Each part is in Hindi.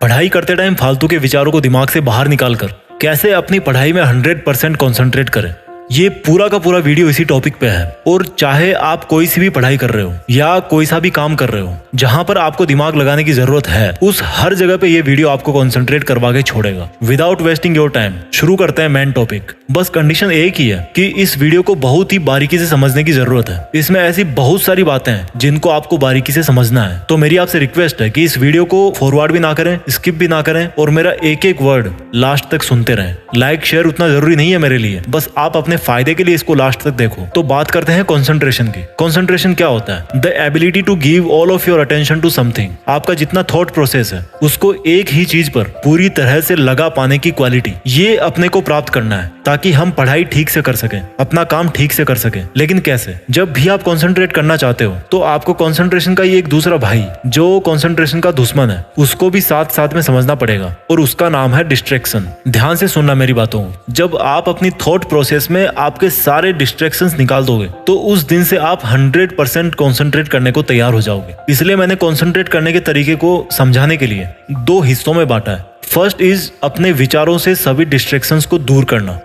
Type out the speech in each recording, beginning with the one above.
पढ़ाई करते टाइम फालतू के विचारों को दिमाग से बाहर निकालकर कैसे अपनी पढ़ाई में 100% कॉन्सेंट्रेट करें, ये पूरा का पूरा वीडियो इसी टॉपिक पे है। और चाहे आप कोई सी भी पढ़ाई कर रहे हो या कोई सा भी काम कर रहे हो जहां पर आपको दिमाग लगाने की जरूरत है, उस हर जगह पे ये वीडियो आपको कॉन्सेंट्रेट करवा के छोड़ेगा। विदाउट वेस्टिंग योर टाइम शुरू करते हैं मेन टॉपिक। बस कंडीशन एक ही है कि इस वीडियो को बहुत ही बारीकी से समझने की जरूरत है। इसमें ऐसी बहुत सारी बातें हैं जिनको आपको बारीकी से समझना है। तो मेरी आपसे रिक्वेस्ट है कि इस वीडियो को फॉरवर्ड भी ना करें, स्किप भी ना करें और मेरा एक एक वर्ड लास्ट तक सुनते रहें। लाइक शेयर उतना जरूरी नहीं है मेरे लिए, बस आप अपने फायदे के लिए इसको लास्ट तक देखो। तो बात करते हैं कंसंट्रेशन की। कंसंट्रेशन क्या होता है? The ability to give all of your attention to something. आपका जितना थॉट प्रोसेस है उसको एक ही चीज पर पूरी तरह से लगा पाने की क्वालिटी, ये अपने को प्राप्त करना है ताकि हम पढ़ाई ठीक से कर सकें, अपना काम ठीक से कर सकें। लेकिन कैसे? जब भी आप कंसंट्रेट करना चाहते हो तो आपको कंसंट्रेशन का ये एक दूसरा भाई जो कंसंट्रेशन का दुश्मन है उसको भी साथ साथ में समझना पड़ेगा और उसका नाम है डिस्ट्रैक्शन। ध्यान से सुनना मेरी बातों को। जब आप अपनी थॉट प्रोसेस में आपके सारे डिस्ट्रैक्शंस निकाल दोगे तो उस दिन से आप 100% कंसंट्रेट करने को तैयार हो जाओगे। इसलिए मैंने कंसंट्रेट करने के तरीके को समझाने के लिए दो हिस्सों में बांटा है। फर्स्ट इज अपने विचारों से सभी डिस्ट्रैक्शंस को दूर करना,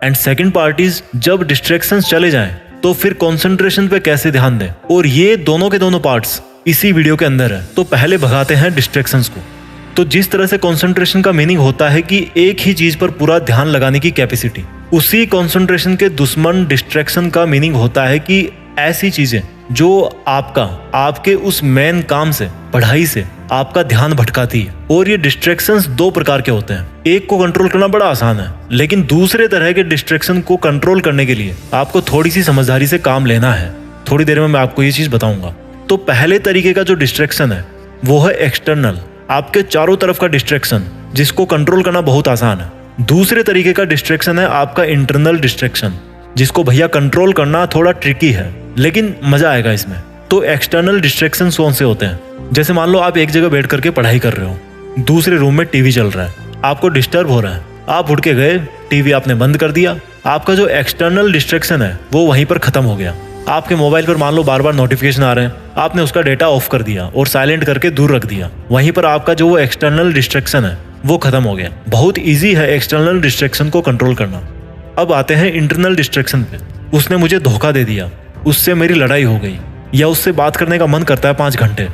एंड सेकंड पार्ट इज जब डिस्ट्रैक्शंस चले जाएं तो फिर कंसंट्रेशन पे कैसे ध्यान दें। और ये दोनों के दोनों पार्ट्स इसी वीडियो के अंदर है। तो पहले भगाते हैं डिस्ट्रैक्शंस को। तो जिस तरह से कंसंट्रेशन का मीनिंग होता है कि एक ही चीज पर पूरा ध्यान लगाने की कैपेसिटी, उसी कंसंट्रेशन के दुश्मन डिस्ट्रैक्शन का मीनिंग होता है कि ऐसी चीजें जो आपके उस मेन काम से, पढ़ाई से आपका ध्यान भटकाती है। और ये डिस्ट्रैक्शंस दो प्रकार के होते हैं। एक को कंट्रोल करना बड़ा आसान है, लेकिन दूसरे तरह के डिस्ट्रैक्शन को कंट्रोल करने के लिए आपको थोड़ी सी समझदारी से काम लेना है। थोड़ी देर में मैं आपको ये चीज बताऊंगा। तो पहले तरीके का जो डिस्ट्रैक्शन है वो है एक्सटर्नल, आपके चारों तरफ का डिस्ट्रैक्शन जिसको कंट्रोल करना बहुत आसान है। दूसरे तरीके का डिस्ट्रैक्शन है आपका इंटरनल डिस्ट्रैक्शन, जिसको भैया कंट्रोल करना थोड़ा ट्रिकी है, लेकिन मजा आएगा इसमें। तो एक्सटर्नल डिस्ट्रैक्शन कौन से होते हैं? जैसे मान लो आप एक जगह बैठ करके पढ़ाई कर रहे हो, दूसरे रूम में टीवी चल रहा है, आपको डिस्टर्ब हो रहा है, आप उठ के गए, टीवी आपने बंद कर दिया, आपका जो एक्सटर्नल डिस्ट्रैक्शन है वो वहीं पर खत्म हो गया। आपके मोबाइल पर मान लो बार बार नोटिफिकेशन आ रहे हैं, आपने उसका डेटा ऑफ कर दिया और साइलेंट करके दूर रख दिया। वहीं पर आपका जो वो एक्सटर्नल डिस्ट्रैक्शन है वो खत्म हो गया। बहुत इजी है एक्सटर्नल डिस्ट्रैक्शन को कंट्रोल करना। अब आते हैं इंटरनल डिस्ट्रैक्शन पे। उसने मुझे धोखा दे दिया, उससे मेरी लड़ाई हो गई, या उससे बात करने का मन करता है 5 घंटे,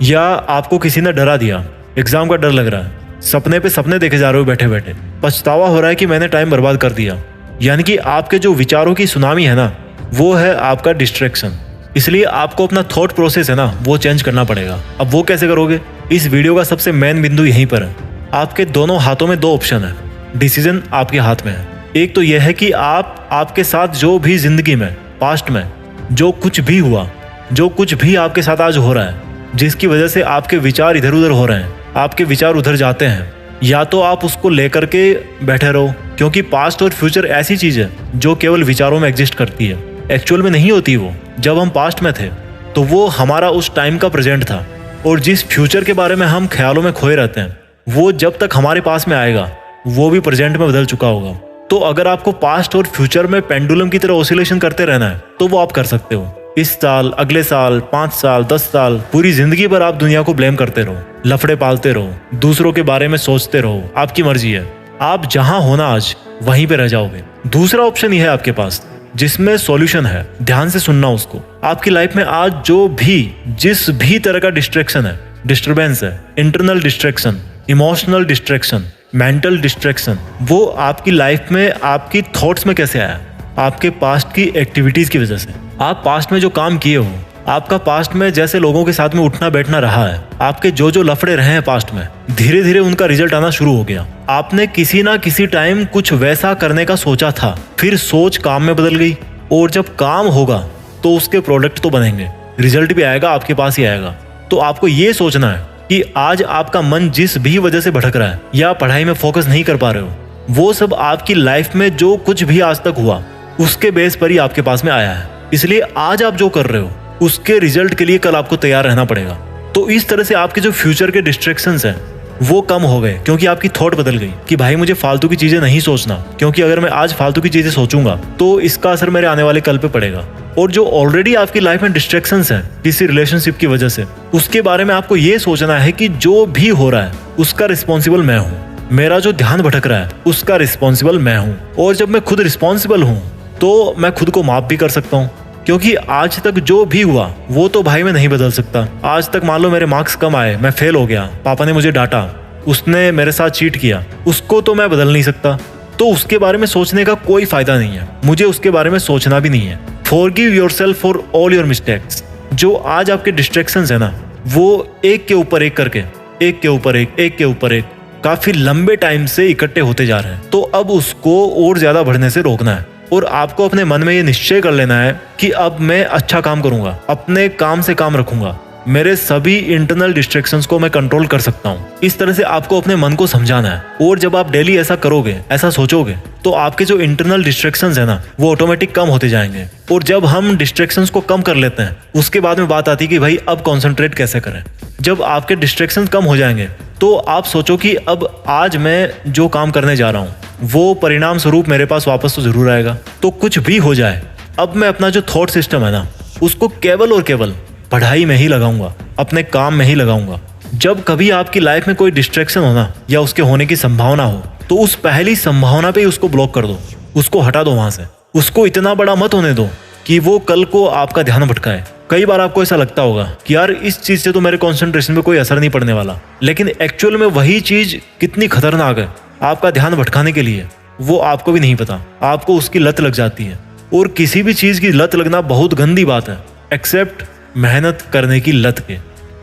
या आपको किसी ने डरा दिया, एग्जाम का डर लग रहा है, सपने पे सपने देखे जा रहे हो बैठे बैठे, पछतावा हो रहा है कि मैंने टाइम बर्बाद कर दिया। यानी कि आपके जो विचारों की सुनामी है ना, वो है आपका डिस्ट्रैक्शन। इसलिए आपको अपना थॉट प्रोसेस है ना वो चेंज करना पड़ेगा। अब वो कैसे करोगे? इस वीडियो का सबसे मेन बिंदु यहीं पर है। आपके दोनों हाथों में 2 ऑप्शन है, डिसीजन आपके हाथ में है। एक तो यह है कि आप आपके साथ जो भी जिंदगी में, पास्ट में जो कुछ भी हुआ, जो कुछ भी आपके साथ आज हो रहा है, जिसकी वजह से आपके विचार इधर उधर हो रहे हैं, आपके विचार उधर जाते हैं, या तो आप उसको लेकर के बैठे रहो, क्योंकि पास्ट और फ्यूचर ऐसी चीज है जो केवल विचारों में एग्जिस्ट करती है, एक्चुअल में नहीं होती। वो जब हम पास्ट में थे तो वो हमारा उस टाइम का प्रेजेंट था, और जिस फ्यूचर के बारे में हम ख्यालों में खोए रहते हैं वो जब तक हमारे पास में आएगा वो भी प्रेजेंट में बदल चुका होगा। तो अगर आपको पास्ट और फ्यूचर में पेंडुलम की तरह ऑसिलेशन करते रहना है तो वो आप कर सकते हो। इस साल, अगले साल, 5 साल, 10 साल, पूरी जिंदगी भर आप दुनिया को ब्लेम करते रहो, लफड़े पालते रहो, दूसरों के बारे में सोचते रहो, आपकी मर्जी है। आप जहां होना आज वहीं पे रह जाओगे। दूसरा ऑप्शन ये है आपके पास जिसमें सॉल्यूशन है। ध्यान से सुनना उसको। आपकी लाइफ में आज जो भी, जिस भी तरह का डिस्ट्रैक्शन है, डिस्टर्बेंस है, internal distraction, emotional distraction, mental distraction, वो आपकी लाइफ में आपकी थॉट्स में कैसे आया? आपके पास्ट की एक्टिविटीज की वजह से। आप पास्ट में जो काम किए हो, आपका पास्ट में जैसे लोगों के साथ में उठना बैठना रहा है, आपके जो जो लफड़े रहे हैं पास्ट में, धीरे धीरे उनका रिजल्ट आना शुरू हो गया। आपने किसी ना किसी टाइम कुछ वैसा करने का सोचा था, फिर सोच काम में बदल गई, और जब काम होगा तो उसके प्रोडक्ट तो बनेंगे, रिजल्ट भी आएगा, आपके पास ही आएगा। तो आपको ये सोचना है कि आज आपका मन जिस भी वजह से भटक रहा है या पढ़ाई में फोकस नहीं कर पा रहे हो, वो सब आपकी लाइफ में जो कुछ भी आज तक हुआ उसके बेस पर ही आपके पास में आया है। इसलिए आज आप जो कर रहे हो उसके रिजल्ट के लिए कल आपको तैयार रहना पड़ेगा। तो इस तरह से आपके जो फ्यूचर के डिस्ट्रैक्शंस हैं वो कम हो गए क्योंकि आपकी थॉट बदल गई कि भाई मुझे फालतू की चीजें नहीं सोचना, क्योंकि अगर मैं आज फालतू की चीजें सोचूंगा तो इसका असर मेरे आने वाले कल पे पड़ेगा। और जो ऑलरेडी आपकी लाइफ में डिस्ट्रैक्शंस हैं किसी रिलेशनशिप की वजह से, उसके बारे में आपको ये सोचना है कि जो भी हो रहा है उसका रिस्पॉन्सिबल मैं हूँ। मेरा जो ध्यान भटक रहा है उसका रिस्पॉन्सिबल मैं हूँ। और जब मैं खुद रिस्पॉन्सिबल हूँ तो मैं खुद को माफ भी कर सकता हूँ, क्योंकि आज तक जो भी हुआ वो तो भाई मैं नहीं बदल सकता। आज तक मान लो मेरे मार्क्स कम आए, मैं फेल हो गया, पापा ने मुझे डांटा, उसने मेरे साथ चीट किया, उसको तो मैं बदल नहीं सकता। तो उसके बारे में सोचने का कोई फायदा नहीं है, मुझे उसके बारे में सोचना भी नहीं है। Forgive yourself for all your mistakes. जो आज आपके डिस्ट्रैक्शंस है ना, वो एक के ऊपर एक करके, एक के ऊपर एक के ऊपर एक, काफी लंबे टाइम से इकट्ठे होते जा रहे हैं। तो अब उसको और ज्यादा बढ़ने से रोकना है और आपको अपने मन में ये निश्चय कर लेना है कि अब मैं अच्छा काम करूंगा, अपने काम से काम रखूंगा, मेरे सभी इंटरनल डिस्ट्रैक्शंस को मैं कंट्रोल कर सकता हूँ। इस तरह से आपको अपने मन को समझाना है। और जब आप डेली ऐसा करोगे, ऐसा सोचोगे, तो आपके जो इंटरनल डिस्ट्रैक्शंस है ना, वो ऑटोमेटिक कम होते जाएंगे। और जब हम डिस्ट्रैक्शंस को कम कर लेते हैं, उसके बाद में बात आती है कि भाई अब कॉन्सेंट्रेट कैसे करें। जब आपके डिस्ट्रैक्शंस कम हो जाएंगे तो आप सोचो कि अब आज मैं जो काम करने जा रहा हूँ वो परिणाम स्वरूप मेरे पास वापस तो जरूर आएगा। तो कुछ भी हो जाए, अब मैं अपना जो थॉट सिस्टम है ना, उसको केवल और केवल पढ़ाई में ही लगाऊंगा, अपने काम में ही लगाऊंगा। जब कभी आपकी लाइफ में कोई डिस्ट्रैक्शन होना या उसके होने की संभावना हो, तो उस पहली संभावना पे ही उसको ब्लॉक कर दो, उसको हटा दो वहां से। उसको इतना बड़ा मत होने दो कि वो कल को आपका ध्यान भटकाए। कई बार आपको ऐसा लगता होगा कि यार इस चीज से तो मेरे कंसंट्रेशन पे कोई असर नहीं पड़ने वाला, लेकिन एक्चुअल में वही चीज कितनी खतरनाक है आपका ध्यान भटकाने के लिए, वो आपको भी नहीं पता। आपको उसकी लत लग जाती है। और किसी भी चीज की लत लगना बहुत गंदी बात है, एक्सेप्ट मेहनत करने की लत के।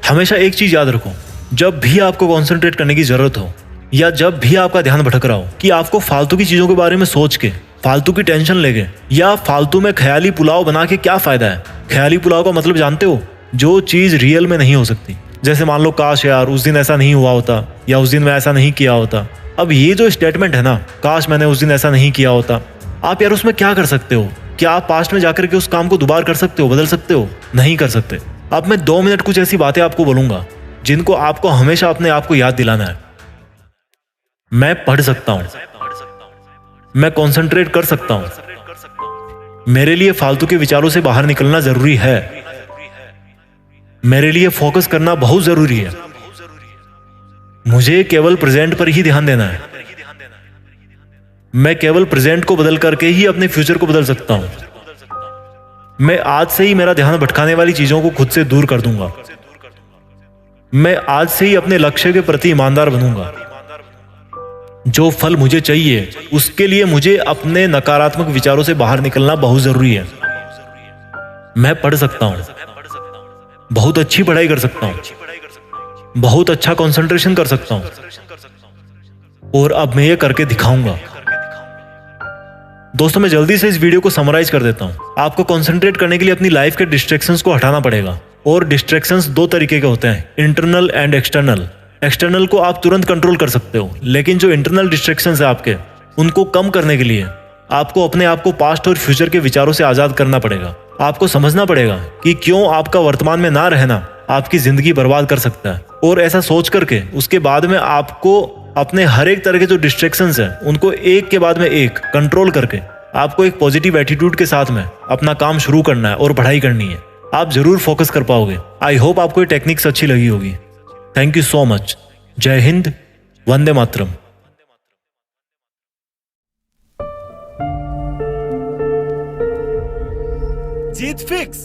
हमेशा एक चीज याद रखो, जब भी आपको कंसंट्रेट करने की जरूरत हो या जब भी आपका ध्यान भटक रहा हो कि आपको फालतू की चीजों के बारे में सोच के, फालतू की टेंशन लेके या फालतू में ख्याली पुलाव बना के क्या फायदा है। ख्याली पुलाव का मतलब जानते हो? जो चीज रियल में नहीं हो सकती। जैसे मान लो काश यार उस दिन ऐसा नहीं हुआ होता, या उस दिन मैं ऐसा नहीं किया होता। अब ये जो स्टेटमेंट है ना, काश मैंने उस दिन ऐसा नहीं किया होता, आप यार उसमें क्या कर सकते हो? क्या आप पास्ट में जाकर के उस काम को दोबारा कर सकते हो, बदल सकते हो? नहीं कर सकते। अब मैं 2 मिनट कुछ ऐसी बातें आपको बोलूंगा जिनको आपको हमेशा अपने आप को याद दिलाना है। मैं पढ़ सकता हूँ, मैं कंसंट्रेट कर सकता हूँ, मेरे लिए फालतू के विचारों से बाहर निकलना जरूरी है, मेरे लिए फोकस करना बहुत जरूरी है, मुझे केवल प्रेजेंट पर ही ध्यान देना है, मैं केवल प्रेजेंट को बदल करके ही अपने फ्यूचर को बदल सकता हूं, मैं आज से ही मेरा ध्यान भटकाने वाली चीजों को खुद से दूर कर दूंगा, मैं आज से ही अपने लक्ष्य के प्रति ईमानदार बनूंगा, जो फल मुझे चाहिए उसके लिए मुझे अपने नकारात्मक विचारों से बाहर निकलना बहुत जरूरी है। मैं पढ़ सकता हूं, बहुत अच्छी पढ़ाई कर सकता हूं, बहुत अच्छा कंसंट्रेशन कर सकता हूं, और अब मैं ये करके दिखाऊंगा। दोस्तों, मैं जल्दी से इस वीडियो को समराइज कर देता हूं। आपको कंसंट्रेट करने के लिए अपनी लाइफ के डिस्ट्रैक्शंस को हटाना पड़ेगा। और डिस्ट्रैक्शंस 2 तरीके के होते हैं, इंटरनल एंड एक्सटर्नल। एक्सटर्नल को आप तुरंत कंट्रोल कर सकते हो, लेकिन जो इंटरनल डिस्ट्रैक्शंस है आपके, उनको कम करने के लिए आपको अपने आप को पास्ट और फ्यूचर के विचारों से आजाद करना पड़ेगा। आपको समझना पड़ेगा कि क्यों आपका वर्तमान में ना रहना आपकी जिंदगी बर्बाद कर सकता है। और ऐसा सोच करके उसके बाद में आपको अपने हर एक तरह के जो डिस्ट्रैक्शंस हैं उनको एक के बाद में एक कंट्रोल करके आपको एक पॉजिटिव एटीट्यूड के साथ में अपना काम शुरू करना है और पढ़ाई करनी है। आप जरूर फोकस कर पाओगे। आई होप आपको ये टेक्निक्स अच्छी लगी होगी। Thank you so much. जय हिंद, वंदे मातरम। जीत फिक्स।